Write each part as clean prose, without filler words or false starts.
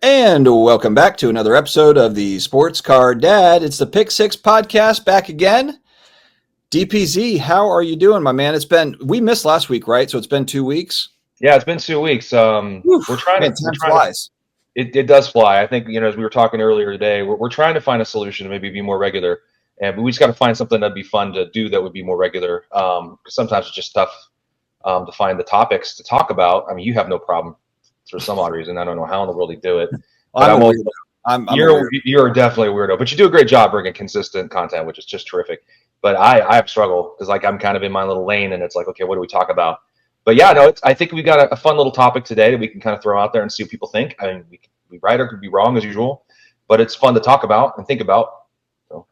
And welcome back to another episode of the Sports Card Dad. It's the Pick Six podcast back again. DPZ, how are you doing, my man? We missed last week, right? So it's been 2 weeks. Yeah, it's been 2 weeks. Oof, We're trying man, to. time flies. It does fly. I think as we were talking earlier today, we're trying to find a solution to maybe be more regular, but we just got to find something that'd be fun to do that would be more regular. Because sometimes it's just tough to find the topics to talk about. I mean, you have no problem for some odd reason. I don't know how in the world you do it. You're definitely a weirdo, but you do a great job bringing consistent content, which is just terrific. But I have struggled because I'm kind of in my little lane, and it's like, okay, what do we talk about? But yeah, no, I think we got a fun little topic today that we can kind of throw out there and see what people think. I mean, we could be right or could be wrong as usual, but it's fun to talk about and think about. So.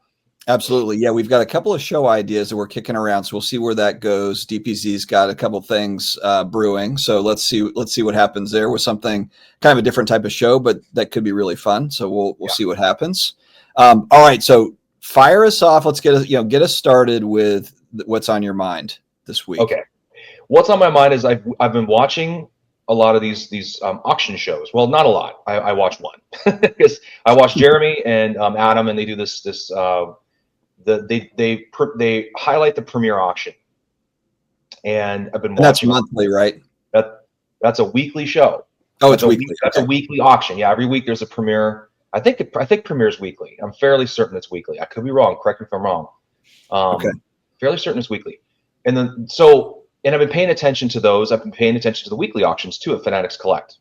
Absolutely. Yeah, we've got a couple of show ideas that we're kicking around, so we'll see where that goes. DPZ's got a couple things brewing, so let's see what happens there with something kind of a different type of show, but that could be really fun. So we'll see what happens. All right, so fire us off. Let's get us started with what's on your mind this week. Okay. What's on my mind is I've been watching a lot of these auction shows. Well, not a lot. I watch one because I watch Jeremy and Adam, and they do this they highlight the premier auction, and I've been watching. That's monthly, right? That's a weekly show. Oh, it's weekly. That's a weekly auction. Yeah, every week there's a premiere. I think premiere's weekly. I'm fairly certain it's weekly. I could be wrong. Correct me if I'm wrong. Okay. Fairly certain it's weekly, and then so. And I've been paying attention to those. I've been paying attention to the weekly auctions too at Fanatics Collect.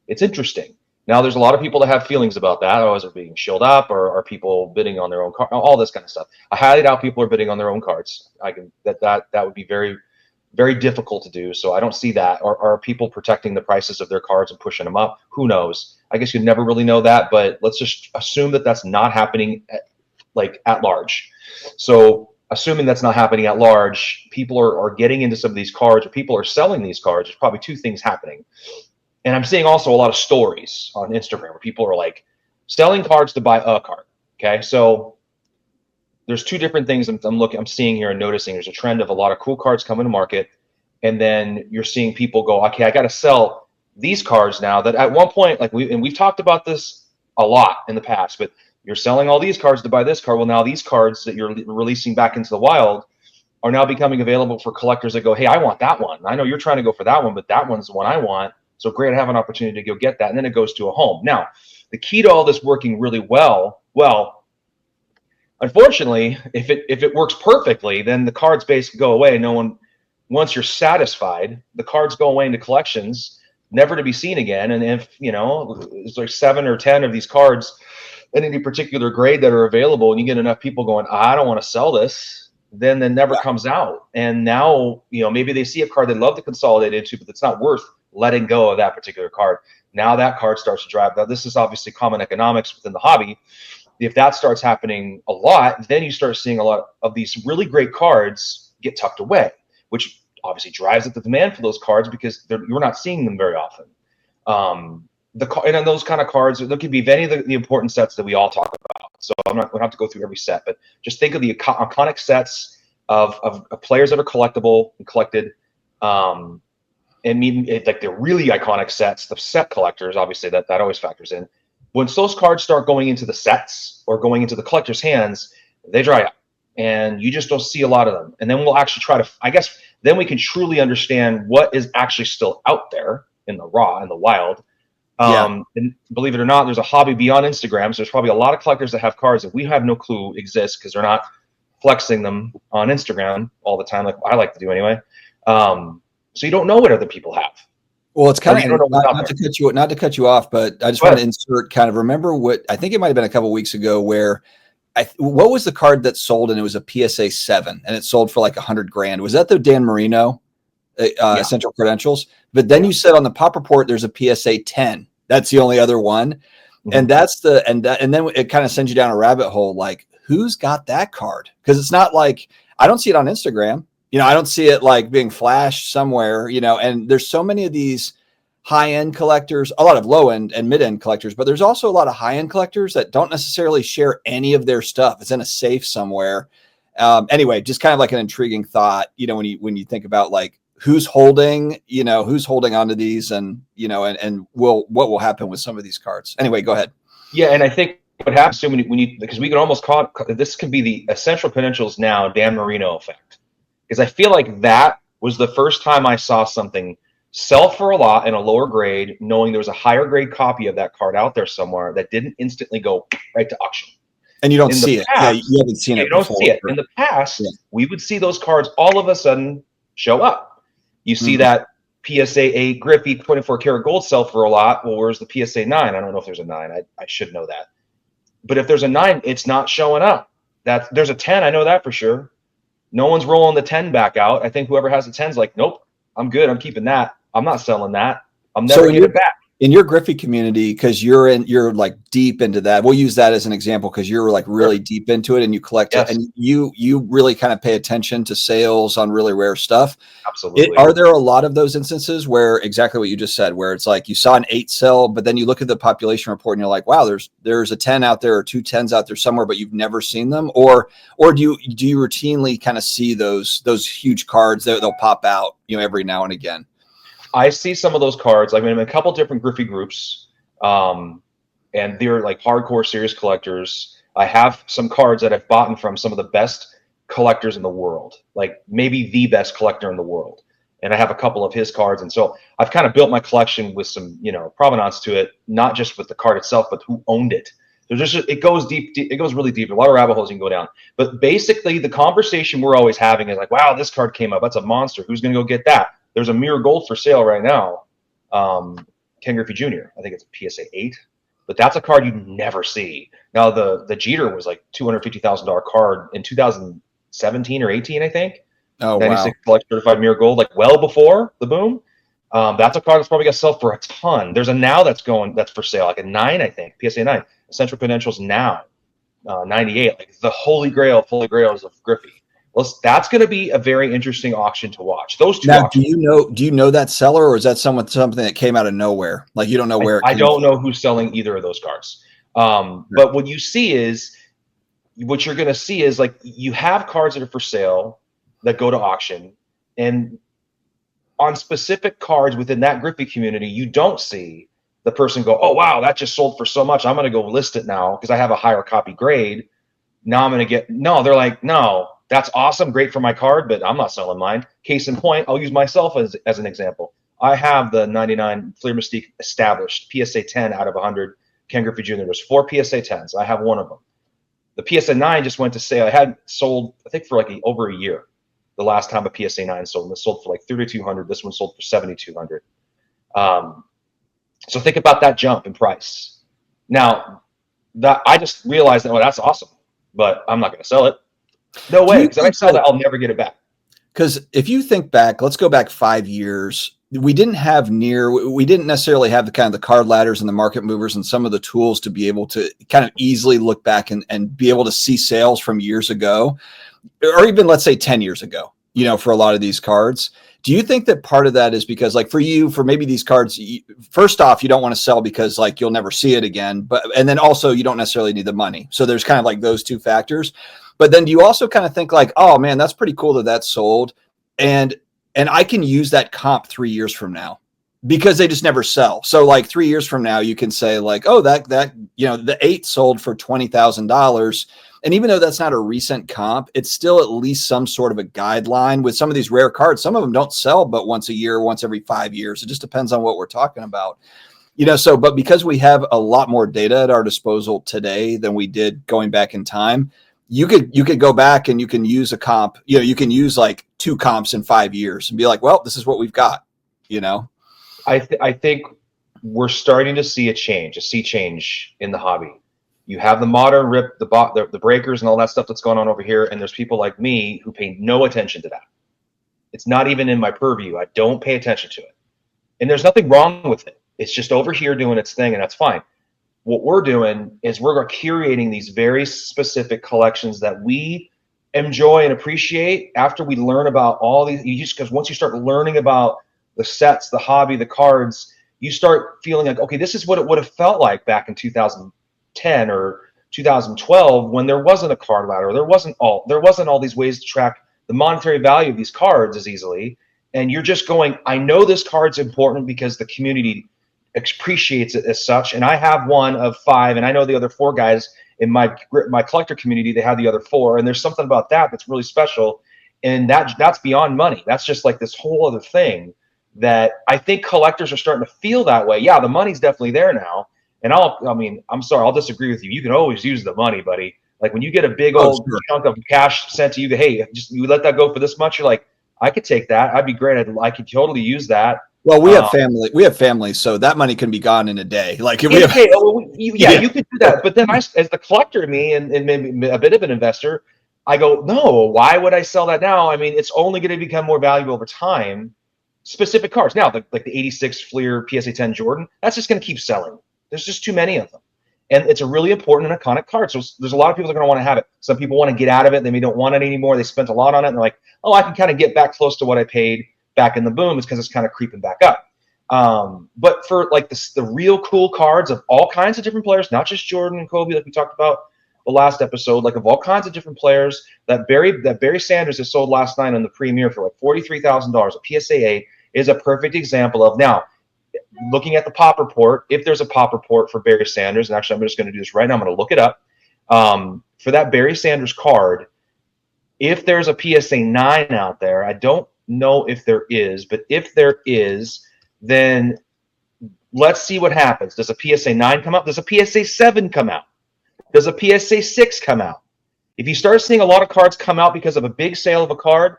It's interesting. Now, there's a lot of people that have feelings about that. Oh, is it being shilled up, or are people bidding on their own card? All this kind of stuff. I highly doubt people are bidding on their own cards. That would be very, very difficult to do. So I don't see that. Or are people protecting the prices of their cards and pushing them up? Who knows? I guess you'd never really know that. But let's just assume that that's not happening at large. So. Assuming that's not happening at large, people are getting into some of these cards, or people are selling these cards. There's probably two things happening. And I'm seeing also a lot of stories on Instagram where people are like selling cards to buy a card. Okay. So there's two different things I'm seeing here and noticing. There's a trend of a lot of cool cards coming to market. And then you're seeing people go, okay, I got to sell these cards now that at one point, we've talked about this a lot in the past, but you're selling all these cards to buy this card. Well, now these cards that you're releasing back into the wild are now becoming available for collectors that go, hey, I want that one. I know you're trying to go for that one, but that one's the one I want. So great, I have an opportunity to go get that. And then it goes to a home. Now, the key to all this working really well, unfortunately, if it works perfectly, then the cards basically go away. Once you're satisfied, the cards go away into collections, never to be seen again. And if, there's like 7 or 10 of these cards in any particular grade that are available, and you get enough people going, I don't want to sell this, then it never comes out. And now, maybe they see a card they'd love to consolidate into, but it's not worth letting go of that particular card. Now that card starts to drive. Now, this is obviously common economics within the hobby. If that starts happening a lot, then you start seeing a lot of these really great cards get tucked away, which obviously drives up the demand for those cards because you're not seeing them very often. And on those kind of cards, there could be any of the important sets that we all talk about. So we don't have to go through every set, but just think of the iconic sets of players that are collectible and collected, and like the really iconic sets, the set collectors. Obviously, that always factors in. Once those cards start going into the sets or going into the collector's hands, they dry up, and you just don't see a lot of them. And then we'll actually try to, I guess, then we can truly understand what is actually still out there in the raw, in the wild. And believe it or not, there's a hobby beyond Instagram. So there's probably a lot of collectors that have cards that we have no clue exist because they're not flexing them on Instagram all the time, like I like to do anyway. So you don't know what other people have. Well, it's kind of not to cut you off, but I just want to insert kind of remember what I think it might have been a couple of weeks ago where what was the card that sold and it was a PSA 7 and it sold for like $100,000. Was that the Dan Marino Essential Credentials? But then you said on the Pop Report there's a PSA 10. That's the only other one. Mm-hmm. And and then it kind of sends you down a rabbit hole. Like, who's got that card? Because it's not like, I don't see it on Instagram. I don't see it like being flashed somewhere, and there's so many of these high-end collectors, a lot of low-end and mid-end collectors, but there's also a lot of high-end collectors that don't necessarily share any of their stuff. It's in a safe somewhere. Anyway, just kind of like an intriguing thought, when you think about like who's holding, who's holding onto these, and and what will happen with some of these cards. Anyway, go ahead. Yeah, and I think what happens to when you because we can almost call it, this could be the Essential Credentials Now Dan Marino effect, because I feel like that was the first time I saw something sell for a lot in a lower grade, knowing there was a higher grade copy of that card out there somewhere that didn't instantly go right to auction. And you don't see it. Yeah, you haven't seen it before. You don't see it. In the past, we would see those cards all of a sudden show up. You see that PSA 8 Griffey 24 karat gold sell for a lot. Well, where's the PSA 9? I don't know if there's a 9. I should know that. But if there's a 9, it's not showing up. There's a 10. I know that for sure. No one's rolling the 10 back out. I think whoever has the 10 is like, nope, I'm good. I'm keeping that. I'm not selling that. I'm never getting it back. In your Griffey community, because you're like deep into that. We'll use that as an example because you're like really deep into it, and you collect it, and you really kind of pay attention to sales on really rare stuff. Absolutely. Are there a lot of those instances where exactly what you just said, where it's like you saw an 8 sell, but then you look at the population report and you're like, wow, there's a 10 out there or 2 10s out there somewhere, but you've never seen them, or do you routinely kind of see those huge cards that they'll pop out every now and again? I see some of those cards. I'm in a couple different Griffey groups, and they're like hardcore serious collectors. I have some cards that I've bought from some of the best collectors in the world, like maybe the best collector in the world. And I have a couple of his cards. And so I've kind of built my collection with some, provenance to it, not just with the card itself, but who owned it. It goes deep. It goes really deep. A lot of rabbit holes you can go down. But basically the conversation we're always having is like, wow, this card came up. That's a monster. Who's going to go get that? There's a mirror gold for sale right now. Ken Griffey Jr. I think it's a PSA 8, but that's a card you never see. Now the Jeter was like $250,000 card in 2017 or 18, I think. Oh, 96 wow. Collect certified mirror gold, like well before the boom. That's a card that's probably gonna sell for a ton. There's a now that's for sale, like a 9, I think, PSA 9. Essential Credentials Now, 98, like the holy grails of Griffey. Well, that's going to be a very interesting auction to watch. Those two. Now, do you know that seller, or is that something that came out of nowhere? Like you don't know where? I don't know who's selling either of those cards. But what you're going to see is like you have cards that are for sale that go to auction, and on specific cards within that Griffey community, you don't see the person go, oh wow, that just sold for so much. I'm going to go list it now because I have a higher copy grade. Now I'm going to get they're like, no. That's awesome, great for my card, but I'm not selling mine. Case in point, I'll use myself as an example. I have the 99 Fleer Mystique established PSA 10 out of 100 Ken Griffey Jr. There's 4 PSA 10s. I have one of them. The PSA 9 just went to sale. I had sold, I think, for like over a year. The last time a PSA 9 sold, and it sold for like $3,200. This one sold for $7,200. So think about that jump in price. Now, I just realized that, well, that's awesome, but I'm not going to sell it. No way, because if I sell that, I'll never get it back. Because if you think back, let's go back 5 years. We didn't necessarily have the kind of the card ladders and the market movers and some of the tools to be able to kind of easily look back and be able to see sales from years ago, or even let's say 10 years ago, for a lot of these cards. Do you think that part of that is because, like, for maybe these cards, first off, you don't want to sell because like you'll never see it again, and then also you don't necessarily need the money. So there's kind of like those two factors. But then do you also kind of think like, oh man, that's pretty cool that sold, and I can use that comp 3 years from now because they just never sell. So like 3 years from now, you can say like, oh, that the 8 sold for $20,000. And even though that's not a recent comp, it's still at least some sort of a guideline with some of these rare cards. Some of them don't sell but once a year, once every 5 years. It just depends on what we're talking about. But because we have a lot more data at our disposal today than we did going back in time, you could go back and you can use a comp, you can use like 2 comps in 5 years and be like, well, this is what we've got, I think we're starting to see a sea change in the hobby. You have the modern rip, the breakers and all that stuff that's going on over here. And there's people like me who pay no attention to that. It's not even in my purview. I don't pay attention to it. And there's nothing wrong with it. It's just over here doing its thing, and that's fine. What we're doing is we're curating these very specific collections that we enjoy and appreciate after we learn about all these. Because once you start learning about the sets, the hobby, the cards, you start feeling like, okay, this is what it would have felt like back in 2010 or 2012 when there wasn't a card ladder, there wasn't all these ways to track the monetary value of these cards as easily. and you're just going, I know this card's important because the community appreciates it as such, and I have one of 5, and I know the other 4 guys in my collector community, they have the other 4, and there's something about that that's really special, and that's beyond money. That's just like this whole other thing that I think collectors are starting to feel that way. Yeah, the money's definitely there now, and I'm sorry, I'll disagree with you. You can always use the money, buddy. Like when you get a big old chunk of cash sent to you, hey, just you let that go for this much, you're like, I could take that. I'd be great. I could totally use that. Well, we have family. We have families, so that money can be gone in a day. Like if we have, you could do that. But then, as the collector, me, and maybe a bit of an investor, I go, no. Why would I sell that now? I mean, it's only going to become more valuable over time. Specific cards now, like the '86 Fleer PSA 10 Jordan, that's just going to keep selling. There's just too many of them, and it's a really important and iconic card. So there's a lot of people that are going to want to have it. Some people want to get out of it. They maybe don't want it anymore. They spent a lot on it, and they're like, oh, I can kind of get back close to what I paid back in the boom. Is because it's kind of creeping back up. But for like the real cool cards of all kinds of different players, not just Jordan and Kobe, like we talked about the last episode, like of all kinds of different players, that Barry Sanders has sold last night on the Premier for like $43,000. A PSA 8 is a perfect example of, now, looking at the pop report, if there's a pop report for Barry Sanders, and actually I'm just going to do this right now, I'm going to look it up. For that Barry Sanders card, if there's a PSA 9 out there, I don't know if there is, but if there is, then let's see what happens. Does a PSA 9 come out? Does a PSA 7 come out? Does a PSA 6 come out? If you start seeing a lot of cards come out because of a big sale of a card,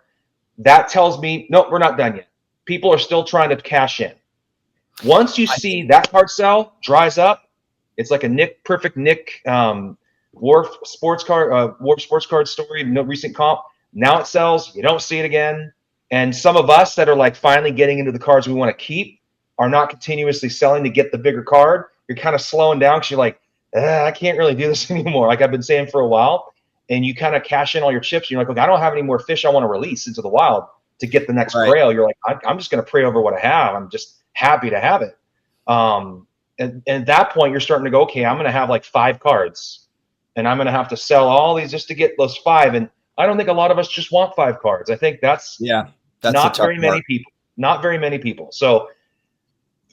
that tells me, no, we're not done yet. People are still trying to cash in. Once you see that card sell, dries up, it's like a perfect Nick Warp sports card story, no recent comp. Now it sells, you don't see it again. And some of us that are like finally getting into the cards we want to keep are not continuously selling to get the bigger card. You're kind of slowing down because you're like, I can't really do this anymore. Like I've been saying for a while. And you kind of cash in all your chips. You're like, look, I don't have any more fish I want to release into the wild to get the next grail. You're like, I'm just going to pray over what I have. I'm just happy to have it. And at that point, you're starting to go, okay, I'm going to have like 5 cards. And I'm going to have to sell all these just to get those 5. And I don't think a lot of us just want 5 cards. I think that's not very many people. Not very many people. So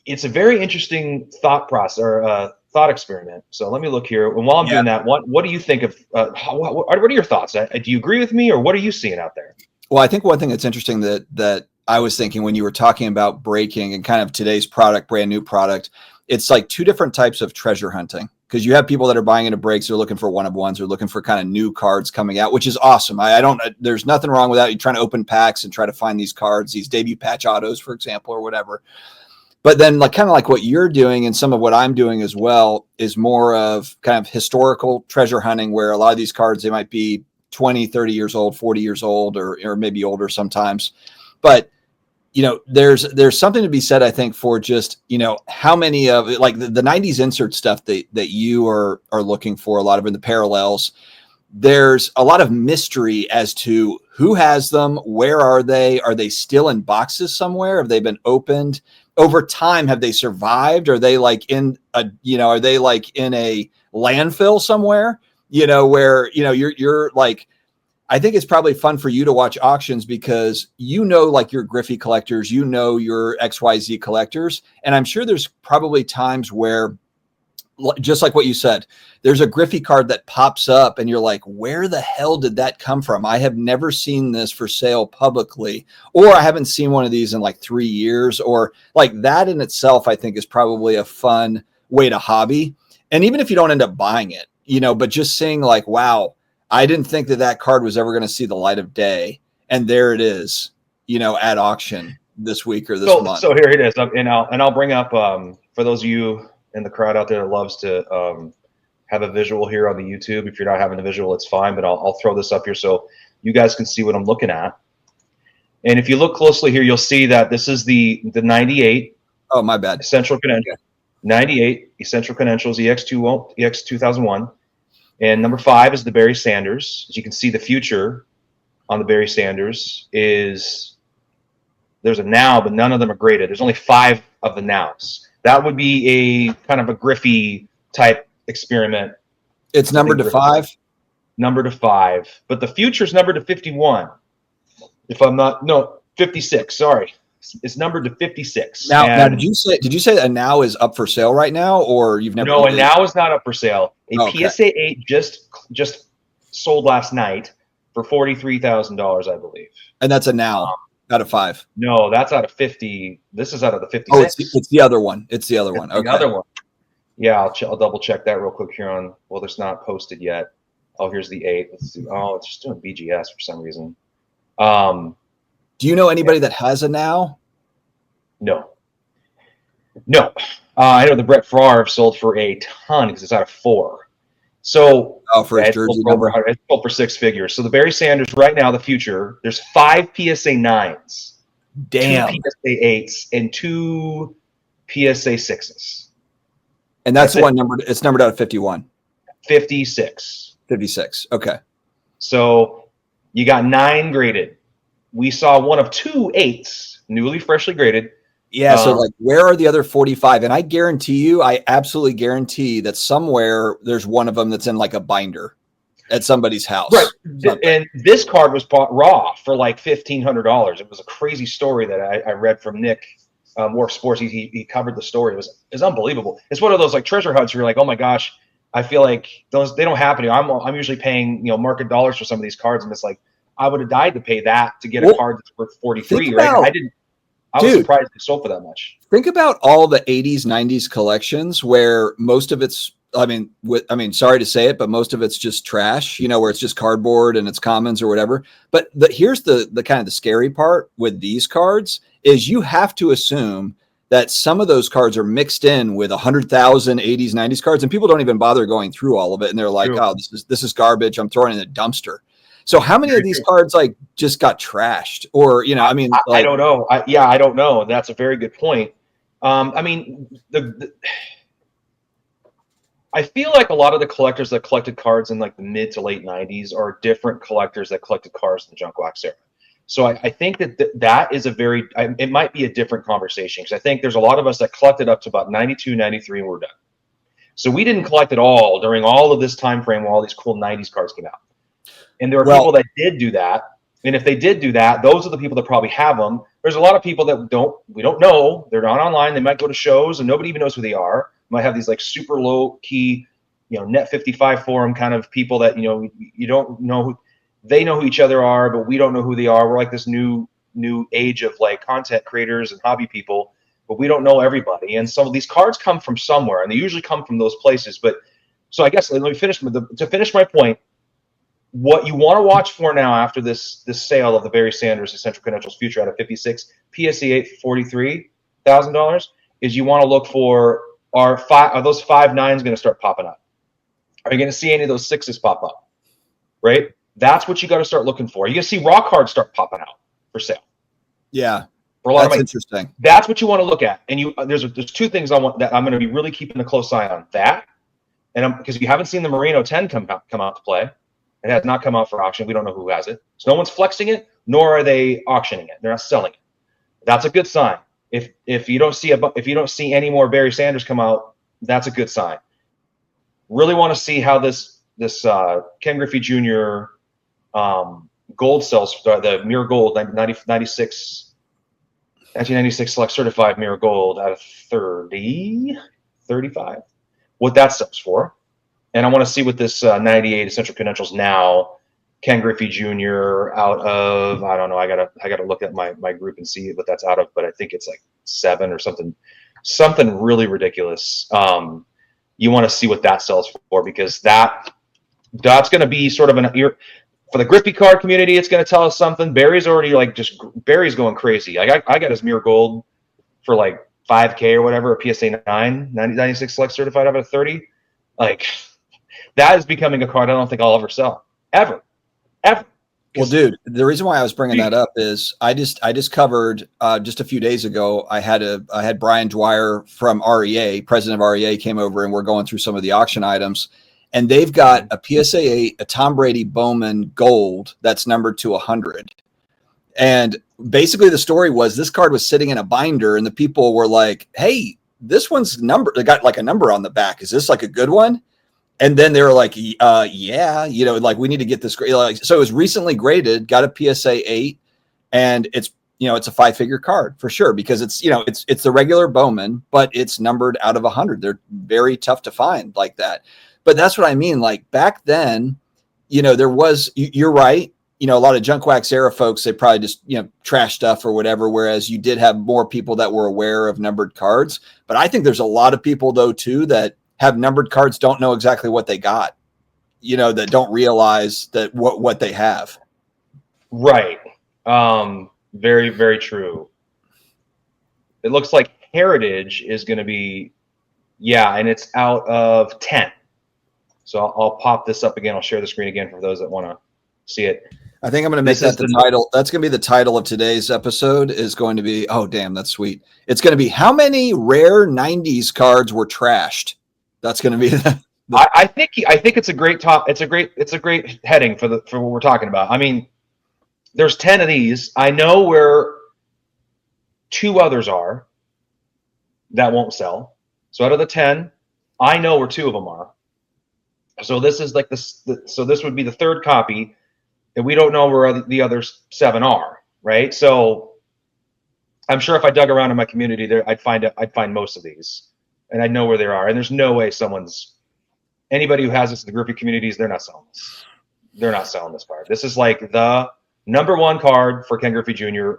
it's a very interesting thought process or thought experiment. So let me look here. And while I'm doing that, what do you think of? What are your thoughts? Do you agree with me, or what are you seeing out there? Well, I think one thing that's interesting that I was thinking when you were talking about breaking and kind of today's product, brand new product, it's like 2 different types of treasure hunting. Because you have people that are buying into breaks, they're looking for one-of-ones, they're looking for kind of new cards coming out, which is awesome. I don't, there's nothing wrong with that. You're trying to open packs and try to find these cards, these debut patch autos, for example, or whatever. But then like kind of like what you're doing and some of what I'm doing as well is more of kind of historical treasure hunting, where a lot of these cards, they might be 20, 30 years old, 40 years old, or maybe older sometimes. But you know, there's something to be said, I think, for just, you know, how many of it, like the 90s insert stuff that you are looking for, a lot of in the parallels. There's a lot of mystery as to who has them, where are they still in boxes somewhere? Have they been opened over time? Have they survived? Are they like in a, you know, are they like in a landfill somewhere, you know, where, you know, you're like, I think it's probably fun for you to watch auctions because you know, like your Griffey collectors, you know, your XYZ collectors. And I'm sure there's probably times where, just like what you said, there's a Griffey card that pops up and you're like, where the hell did that come from? I have never seen this for sale publicly, or I haven't seen one of these in like 3 years, or like that in itself, I think is probably a fun way to hobby. And even if you don't end up buying it, you know, but just seeing like, wow, I didn't think that card was ever going to see the light of day. And there it is, you know, at auction this week or this month. So here it is. And I'll bring up, for those of you in the crowd out there that loves to have a visual here on the YouTube. If you're not having a visual, it's fine, but I'll throw this up here so you guys can see what I'm looking at. And if you look closely here, you'll see that this is the 98. Oh, my bad. Essential Credentials. 98 Essential Credentials EX 2001. And number 5 is the Barry Sanders. As you can see, the future on the Barry Sanders is there's a now, but none of them are graded. There's only 5 of the nows. That would be a kind of a Griffey type experiment. It's numbered to 5? Numbered to 5. But the future's numbered to 51. If I'm not, no, 56. Sorry, it's numbered to 56. Now, did you say that now is up for sale right now, or you've never? No, and now is not up for sale. Okay. PSA 8 just sold last night for $43,000, I believe. And that's a now out of 5. No, that's out of 50. This is out of the 56. Oh, it's the other one. It's the other one. Okay. The other one. Yeah, I'll double check that real quick here on. Well, it's not posted yet. Oh, here's the 8. Let's see. Oh, it's just doing BGS for some reason. Do you know anybody that has a now? No. I know the Brett Favre sold for a ton because it's out of 4. So for his jersey number, it's sold for 6 figures. So the Barry Sanders right now, the future. There's 5 PSA 9s, damn, 2 PSA 8s, and 2 PSA 6s. And that's the one numbered. It's numbered out of 51. 56. 56. Okay. So you got 9 graded. We saw one of 2 8s, newly, freshly graded. Yeah. So like, where are the other 45? And I absolutely guarantee that somewhere there's one of them that's in like a binder at somebody's house. Right. And this card was bought raw for like $1,500. It was a crazy story that I read from Nick. Warp Sports, he covered the story. It was unbelievable. It's one of those like treasure hunts where you're like, oh my gosh, I feel like they don't happen to. I'm usually paying market dollars for some of these cards, and it's like I would have died to pay that to get a card that's worth 43. Right? I was surprised it sold for that much. Think about all the 80s, 90s collections where most of it's, sorry to say it, but most of it's just trash, where it's just cardboard and it's commons or whatever. But here's the kind of the scary part with these cards is you have to assume that some of those cards are mixed in with 100,000 80s, 90s cards, and people don't even bother going through all of it. And they're like, oh, this is garbage. I'm throwing it in a dumpster. So how many of these cards like just got trashed, or I don't know. I don't know. That's a very good point. I feel like a lot of the collectors that collected cards in like the mid to late 90s are different collectors that collected cards in the junk wax era. So I think that is it might be a different conversation, because I think there's a lot of us that collected up to about 92, 93 and we're done. So we didn't collect it all during all of this time frame where all these cool 90s cards came out. And there are people that did do that. And if they did do that, those are the people that probably have them. There's a lot of people that we don't know. They're not online. They might go to shows and nobody even knows who they are. Might have these like super low key, Net 55 forum kind of people that, you don't know who they know who each other are, but we don't know who they are. We're like this new age of like content creators and hobby people, but we don't know everybody. And some of these cards come from somewhere, and they usually come from those places. But so I guess let me finish to finish my point. What you want to watch for now after this sale of the Barry Sanders Essential Credentials Future out of 56, PSA 8 $43,000 is you want to look for are those 5 9s going to start popping up? Are you going to see any of those 6s pop up? Right? That's what you got to start looking for. You can see raw cards start popping out for sale. Yeah. For a lot That's interesting. That's what you want to look at. And there's 2 things I'm going to be really keeping a close eye on. That, and because you haven't seen the Merino 10 come out to play. It has not come out for auction. We don't know who has it. So no one's flexing it, nor are they auctioning it. They're not selling it. That's a good sign. If you don't see any more Barry Sanders come out, that's a good sign. Really want to see how this Ken Griffey Jr. Gold sells, the Mirror Gold 1996 Select Certified Mirror Gold out of 35. What that sells for. And I want to see what this 98 Essential Credentials now, Ken Griffey Jr. out of, I don't know. I gotta look at my group and see what that's out of, but I think it's like 7 or something really ridiculous. You want to see what that sells for, because that's going to be sort of for the Griffey card community. It's going to tell us something. Barry's already Barry's going crazy. Like I got his Mirror Gold for like $5K or whatever, a PSA 9 96 Select Certified out of 30. Like, that is becoming a card I don't think I'll ever sell. Ever. Well, dude, the reason why I was bringing that up is I just covered just a few days ago. I had Brian Dwyer from REA, president of REA, came over, and we're going through some of the auction items. And they've got a PSA 8, a Tom Brady Bowman Gold that's numbered to 100. And basically the story was this card was sitting in a binder, and the people were like, hey, this one's numbered. They got like a number on the back. Is this like a good one? And then they were like, yeah, like we need to get this. So it was recently graded, got a PSA 8, and it's it's a 5-figure card for sure, because it's, it's the regular Bowman, but it's numbered out of 100. They're very tough to find like that. But that's what I mean. Like back then, there was, you're right. A lot of junk wax era folks, they probably just, trash stuff or whatever. Whereas you did have more people that were aware of numbered cards. But I think there's a lot of people though, too, that have numbered cards, don't know exactly what they got, that don't realize that what they have. Right. Very, very true. It looks like Heritage is going to be, and it's out of 10. So I'll pop this up again. I'll share the screen again for those that want to see it. I think I'm going to make that the title. That's going to be the title of today's episode, is going to be, oh, damn, that's sweet. It's going to be how many rare 90s cards were trashed. That's going to be I think it's a great it's a great heading for what we're talking about. I mean, there's 10 of these. I know where 2 others are that won't sell. So out of the 10, I know where 2 of them are. So this is like so this would be the 3rd copy, and we don't know where the other 7 are, right? So I'm sure if I dug around in my community there, I'd find most of these, and I'd know where they are. And there's no way anybody who has this in the Griffey communities, they're not selling this. They're not selling this card. This is like the #1 card for Ken Griffey Jr.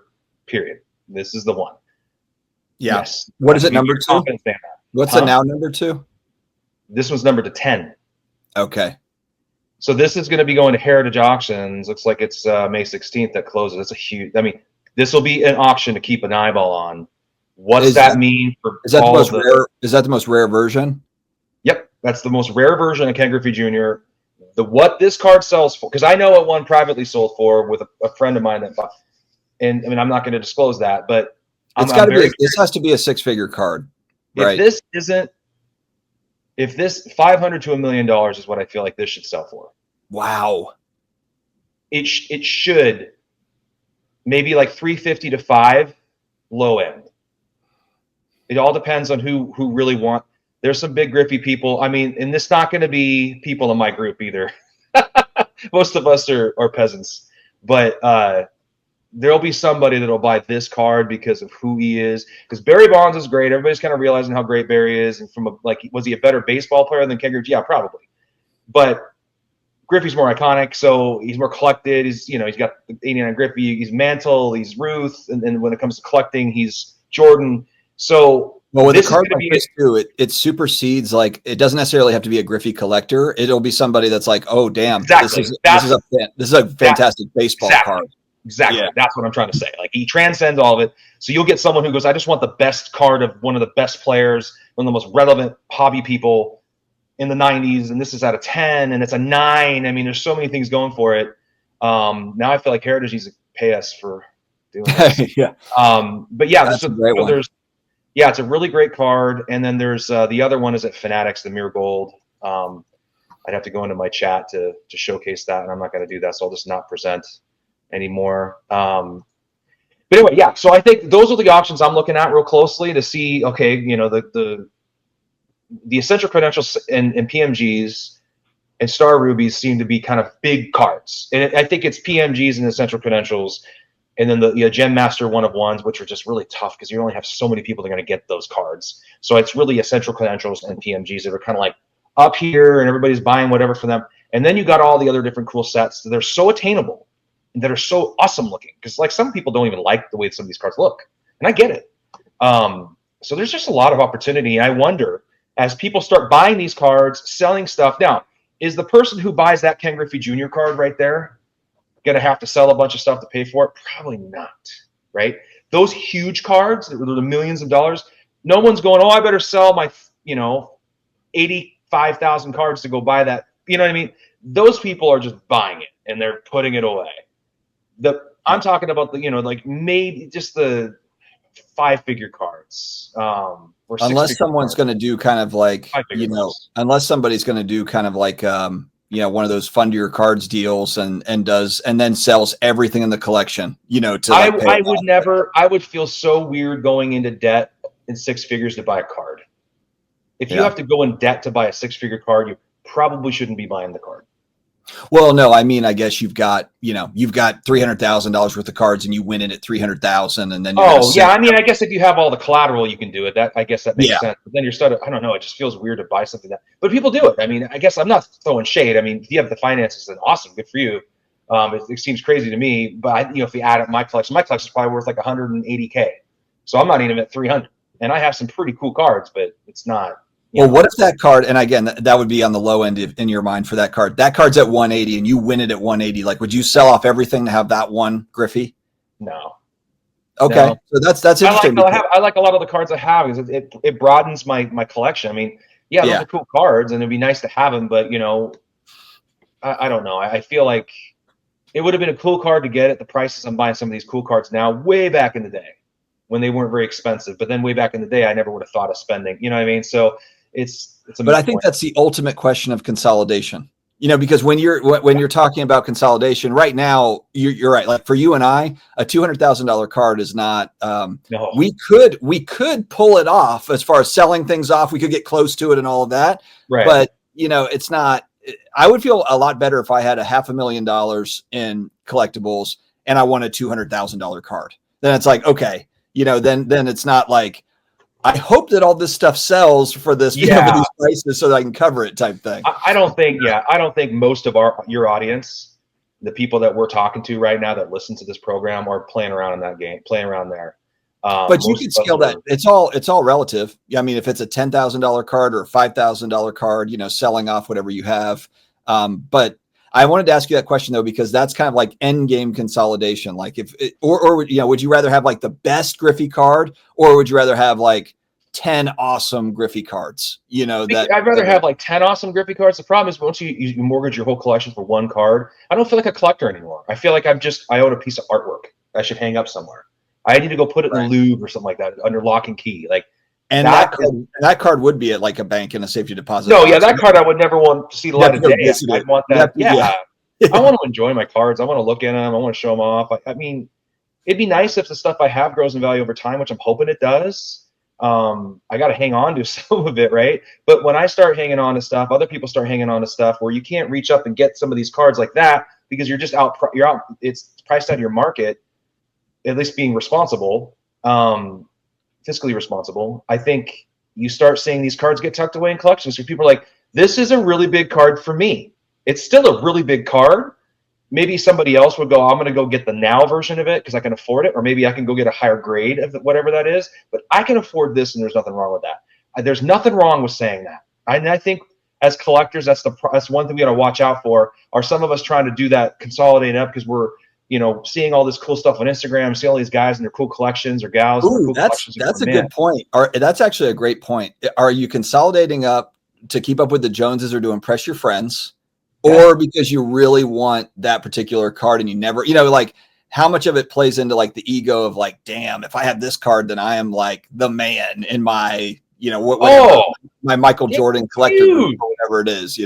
Period. This is the one. Yeah. Yes. What is it, number 2? What's it now, number 2? This one's numbered to 10. Okay. So this is going to be going to Heritage Auctions. Looks like it's May 16th that closes. It's a huge. I mean, this will be an auction to keep an eyeball on. What does that mean for? Is that the most rare? Is that the most rare version? Yep, that's the most rare version of Ken Griffey Jr. What this card sells for, because I know what one privately sold for with a friend of mine that bought, and I mean, I'm not going to disclose that, but it's got to be. This has to be a 6-figure card, right? If this $500 to $1 million is what I feel like this should sell for. Wow. It should maybe like 350 to 5 low end. It all depends on who really want. There's some big Griffey people. I mean, and it's not going to be people in my group either. Most of us are peasants, but there'll be somebody that'll buy this card because of who he is. Because Barry Bonds is great. Everybody's kind of realizing how great Barry is. And was he a better baseball player than Ken Griffey? Yeah, probably. But Griffey's more iconic, so he's more collected. He's got 89 Griffey. He's Mantle. He's Ruth. And when it comes to collecting, he's Jordan. So with a card like this too, it supersedes. Like, it doesn't necessarily have to be a Griffey collector. It'll be somebody that's like, oh damn, exactly. this is a fantastic baseball card. Exactly. Yeah. That's what I'm trying to say. Like, he transcends all of it. So you'll get someone who goes, I just want the best card of one of the best players, one of the most relevant hobby people in the 90s. And this is out of 10 and it's a 9. I mean, there's so many things going for it. Now I feel like Heritage needs to pay us for doing this. Yeah. But yeah, that's a great one. It's a really great card. And then there's the other one is at Fanatics, the Mirror Gold. I'd have to go into my chat to showcase that, and I'm not going to do that. So I'll just not present anymore. But anyway, yeah. So I think those are the options I'm looking at real closely to see. Okay, the essential credentials and PMGs and Star Rubies seem to be kind of big cards, and I think it's PMGs and essential credentials, and then the Gem Master 1-of-1s, which are just really tough because you only have so many people that are going to get those cards. So it's really essential credentials and PMGs that are kind of like up here, and everybody's buying whatever for them. And then you got all the other different cool sets that are so attainable, that are so awesome looking, because like some people don't even like the way some of these cards look, and I get it. So there's just a lot of opportunity, and I wonder, as people start buying these cards, selling stuff. Now, is the person who buys that Ken Griffey Jr. card right there going to have to sell a bunch of stuff to pay for it? Probably not, right? Those huge cards, the millions of dollars, no one's going, oh, I better sell my 85,000 cards to go buy that. You know what I mean? Those people are just buying it and they're putting it away. I'm talking about like maybe just the 5-figure cards. Unless someone's going to do kind of like, unless somebody's going to do kind of like, one of those fund your cards deals and then sells everything in the collection, to like I would feel so weird going into debt in 6 figures to buy a card. If you have to go in debt to buy a 6-figure card, you probably shouldn't be buying the card. Well, no, I mean, I guess you've got $300,000 worth of cards and you win it at 300,000 and then you're Oh yeah, I mean, I guess if you have all the collateral, you can do it. That I guess that makes yeah. sense. But then you're starting. I don't know. It just feels weird to buy something that. But people do it. I mean, I guess I'm not throwing shade. I mean, if you have the finances, then awesome, good for you. It seems crazy to me, but if you add up my collection is probably worth like 180K. So I'm not even at 300, and I have some pretty cool cards, but it's not. Well, what if that card, and again, that would be on the low end in your mind for that card. That card's at 180 and you win it at 180. Like, would you sell off everything to have that one, Griffey? No. Okay. No. So that's interesting. I like a lot of the cards I have because it broadens my collection. I mean, yeah, those are cool cards and it'd be nice to have them, but I don't know. I feel like it would have been a cool card to get at the prices I'm buying some of these cool cards now, way back in the day when they weren't very expensive. But then way back in the day, I never would have thought of spending. You know what I mean? So it's but I think that's the ultimate question of consolidation. Because when you're talking about consolidation right now, you're right. Like for you and I, a $200,000 card is not. No. We could pull it off as far as selling things off. We could get close to it and all of that. Right. But it's not. I would feel a lot better if I had $500,000 in collectibles and I won a $200,000 card. Then it's like, okay, then it's not like, I hope that all this stuff sells for this, for these prices so that I can cover it type thing. I don't think most of your audience, the people that we're talking to right now that listen to this program, are playing around in that game, playing around there. But you can scale that. It's all relative. I mean, if it's a $10,000 card or a $5,000 card, selling off whatever you have. But I wanted to ask you that question though, because that's kind of like end game consolidation. Like would you rather have like the best Griffey card, or would you rather have like 10 awesome Griffey cards? I'd rather have like 10 awesome Griffey cards. The problem is once you mortgage your whole collection for one card, I don't feel like a collector anymore. I feel like I own a piece of artwork I should hang up somewhere. I need to go put it in the Louvre or something like that under lock and key. Like, and that card would be at like a bank in a safety deposit. No, that card I would never want to see the light of day. I'd want that. I want to enjoy my cards. I want to look at them. I want to show them off. I mean, it'd be nice if the stuff I have grows in value over time, which I'm hoping it does. I got to hang on to some of it, right? But when I start hanging on to stuff, other people start hanging on to stuff where you can't reach up and get some of these cards like that because you're just out. It's priced out of your market. At least being responsible, fiscally responsible. I think you start seeing these cards get tucked away in collections. So people are like, this is a really big card for me. It's still a really big card. Maybe somebody else would go, I'm going to go get the now version of it because I can afford it. Or maybe I can go get a higher grade of whatever that is. But I can afford this, and there's nothing wrong with that. There's nothing wrong with saying that. And I think as collectors, that's one thing we got to watch out for. Are some of us trying to do that, consolidate up because we're seeing all this cool stuff on Instagram, seeing all these guys and their cool collections or gals. Ooh, that's a good point. That's actually a great point. Are you consolidating up to keep up with the Joneses or to impress your friends, or because you really want that particular card and you never, like how much of it plays into like the ego of like, damn, if I have this card, then I am like the man in my, my Michael Jordan collector group or whatever it is,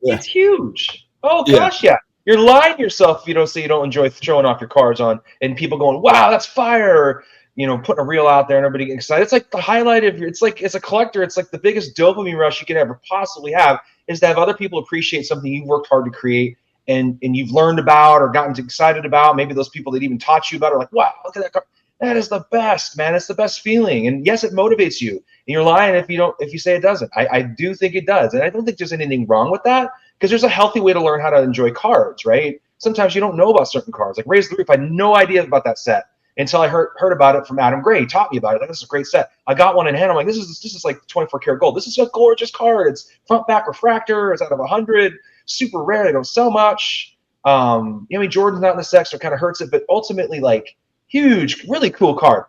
It's huge. Oh gosh, yeah. You're lying to yourself if you don't say you don't enjoy showing off your cards on, and people going, wow, that's fire. Putting a reel out there and everybody getting excited. It's like the highlight of it's like, as a collector, it's like the biggest dopamine rush you could ever possibly have is to have other people appreciate something you've worked hard to create and you've learned about or gotten excited about. Maybe those people that even taught you about it are like, wow, look at that card. That is the best, man. It's the best feeling. And yes, it motivates you. And you're lying if you say it doesn't. I do think it does. And I don't think there's anything wrong with that. Because there's a healthy way to learn how to enjoy cards, right? Sometimes you don't know about certain cards. Like Raise the Roof, I had no idea about that set until I heard about it from Adam Gray. He taught me about it. Like, this is a great set. I got one in hand. I'm like, this is like 24 karat gold. This is a gorgeous card. It's front back refractor. It's out of 100. Super rare. They don't sell much. Jordan's not in the set, so it kind of hurts it. But ultimately, like, huge, really cool card.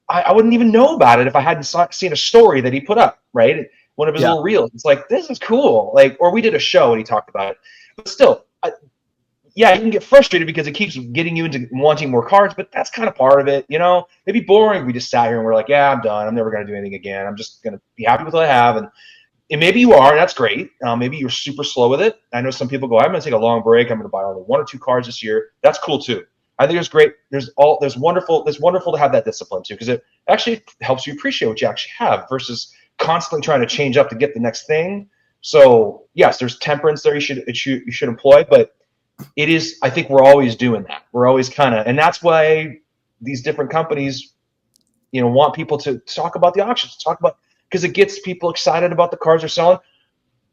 I wouldn't even know about it if I hadn't seen a story that he put up, right? One of his little reels. It's like, this is cool. Like, or we did a show and he talked about it. But still, you can get frustrated because it keeps getting you into wanting more cards, but that's kind of part of it. It'd be boring if we just sat here and we're like, yeah, I'm done. I'm never going to do anything again. I'm just going to be happy with what I have. And maybe you are, and that's great. Maybe you're super slow with it. I know some people go, I'm going to take a long break. I'm going to buy only 1 or 2 cards this year. That's cool too. I think it's great. There's wonderful to have that discipline too, because it actually helps you appreciate what you actually have versus constantly trying to change up to get the next thing. So yes, there's temperance there you should employ, but it is, I think we're always doing that. We're always kind of, and that's why these different companies, want people to talk about the auctions, because it gets people excited about the cards they're selling.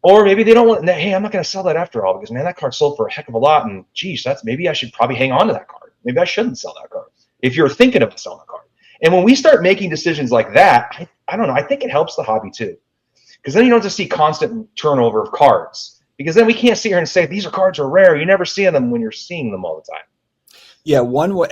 Or maybe they don't want, hey, I'm not going to sell that after all, because man, that card sold for a heck of a lot, and geez, maybe I should probably hang on to that card. Maybe I shouldn't sell that card if you're thinking about selling a card. And when we start making decisions like that, I don't know, I think it helps the hobby too, because then you don't just see constant turnover of cards, because then we can't sit here and say these cards are rare. You never see them when you're seeing them all the time. Yeah,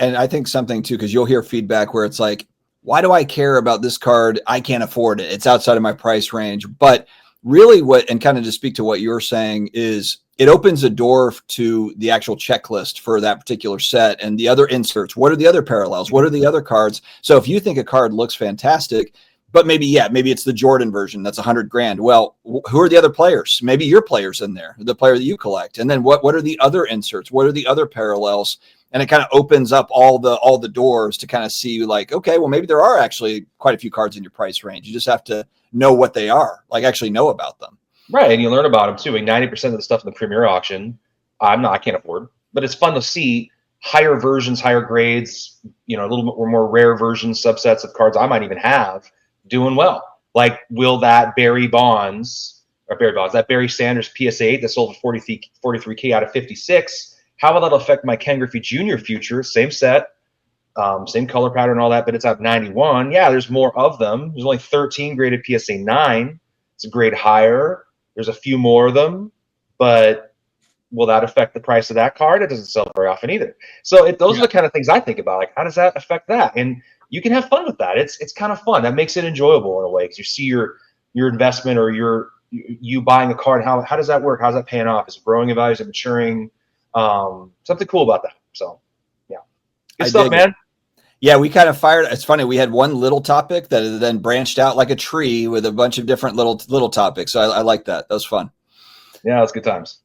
and I think something too, because you'll hear feedback where it's like, why do I care about this card? I can't afford it. It's outside of my price range. But really and kind of to speak to what you're saying, is it opens a door to the actual checklist for that particular set and the other inserts. What are the other parallels? What are the other cards? So if you think a card looks fantastic, but maybe it's the Jordan version that's $100,000. Well, who are the other players? Maybe your player's in there, the player that you collect. And then what are the other inserts? What are the other parallels? And it kind of opens up all the doors to kind of see like, okay, well, maybe there are actually quite a few cards in your price range. You just have to know what they are, like actually know about them. Right. And you learn about them too. Like 90% of the stuff in the premier auction, I can't afford, but it's fun to see higher versions, higher grades, a little bit more rare versions, subsets of cards I might even have doing well. Like, will that Barry Sanders PSA 8 that sold for 43K out of 56, how will that affect my Ken Griffey Jr. future? Same set, same color pattern and all that, but it's at 91. Yeah, there's more of them. There's only 13 graded PSA 9. It's a grade higher. There's a few more of them, but will that affect the price of that card? It doesn't sell very often either. So those are the kind of things I think about. Like, how does that affect that? And you can have fun with that. It's kind of fun. That makes it enjoyable in a way, because you see your investment or you buying a card. How does that work? How's that paying off? Is it growing in value? Is it maturing? Something cool about that. So yeah, good stuff, man. Yeah, we kind of fired. It's funny. We had one little topic that then branched out like a tree with a bunch of different little topics. So I like that. That was fun. Yeah, that's good times.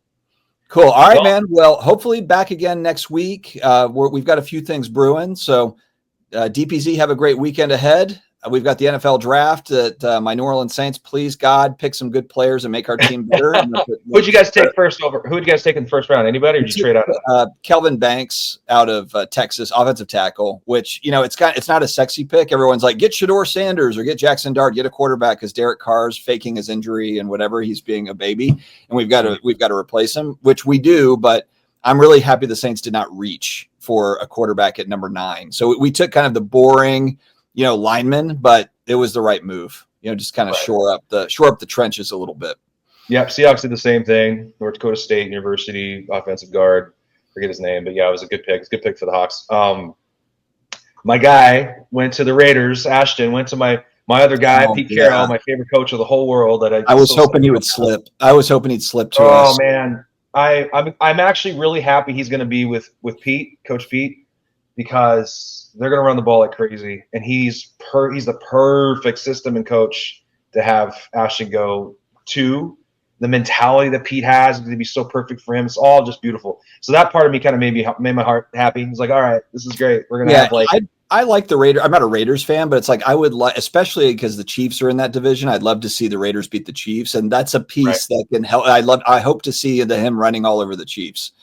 Cool. All right, man. Well, hopefully back again next week. We've got a few things brewing. So DPZ, have a great weekend ahead. We've got the NFL draft at my New Orleans Saints. Please, God, pick some good players and make our team better. Who'd you guys take first over? Who'd you guys take in the first round? Anybody, or did you trade out? Kelvin Banks out of Texas, offensive tackle. Which it's not a sexy pick. Everyone's like, get Shador Sanders or get Jackson Dart, get a quarterback, because Derek Carr's faking his injury and whatever. He's being a baby, and we've got to replace him, which we do. But I'm really happy the Saints did not reach for a quarterback at number 9. So we took kind of the boring, lineman, but it was the right move. Just kind of shore up the trenches a little bit. Yep, Seahawks did the same thing. North Dakota State University offensive guard, forget his name, but yeah, it was a good pick. It's a good pick for the Hawks. My guy went to the Raiders. Ashton went to my other guy, Pete Carroll, my favorite coach of the whole world. That I was hoping he would slip. I was hoping he'd slip to us. Oh man, I'm actually really happy he's going to be with Pete, Coach Pete, because they're going to run the ball like crazy, and he's the perfect system and coach to have Ashton go to. The mentality that Pete has is going to be so perfect for him. It's all just beautiful. So that part of me kind of made my heart happy. He's like, all right, this is great. We're going to have like. I like the Raiders. I'm not a Raiders fan, but it's like I would like, especially because the Chiefs are in that division. I'd love to see the Raiders beat the Chiefs, and that's a piece that can help. I hope to see him running all over the Chiefs.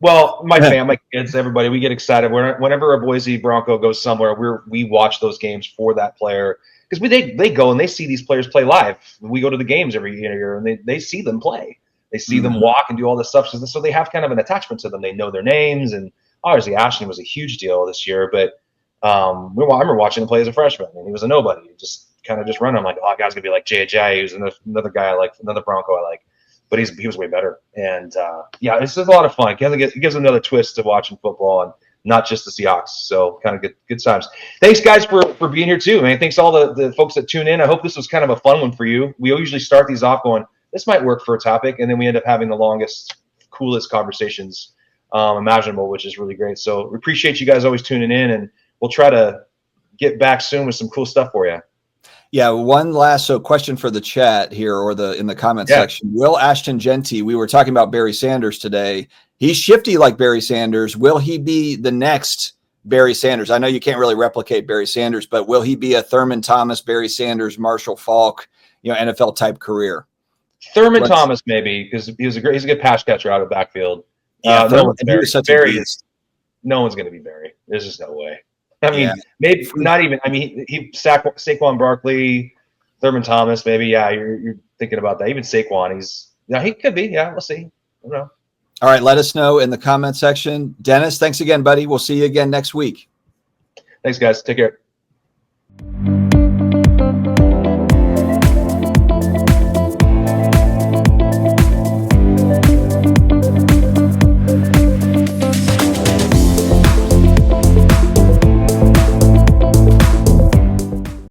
Well, my family, kids, everybody, we get excited whenever a Boise Bronco goes somewhere. We watch those games for that player, because they go and they see these players play live. We go to the games every year, and they see them play. They see them walk and do all this stuff. So they have kind of an attachment to them. They know their names, and obviously Ashton was a huge deal this year. But I remember watching him play as a freshman, and he was a nobody. He just running. I'm like, oh, that guy's gonna be like J.J. Who's another guy I like, another Bronco I like. But he was way better. And yeah, it's just a lot of fun. It gives another twist to watching football, and not just the Seahawks. So kind of good times. Thanks, guys, for being here too, man. Thanks to all the folks that tune in. I hope this was kind of a fun one for you. We usually start these off going, this might work for a topic, and then we end up having the longest, coolest conversations imaginable, which is really great. So we appreciate you guys always tuning in, and we'll try to get back soon with some cool stuff for you. Yeah, one last question for the chat here, or in the comment section. Will Ashton Genty, we were talking about Barry Sanders today. He's shifty like Barry Sanders. Will he be the next Barry Sanders? I know you can't really replicate Barry Sanders, but will he be a Thurman Thomas, Barry Sanders, Marshall Faulk, NFL type career? Thurman Thomas maybe, because he's a good pass catcher out of the backfield. Yeah, no one's he was such Barry a beast. is. No one's going to be Barry. There's just no way. I mean, maybe not even. I mean, he Saquon Barkley, Thurman Thomas. Maybe you're thinking about that. Even Saquon, he could be. Yeah, we'll see. I don't know. All right, let us know in the comment section. Dennis, thanks again, buddy. We'll see you again next week. Thanks, guys. Take care.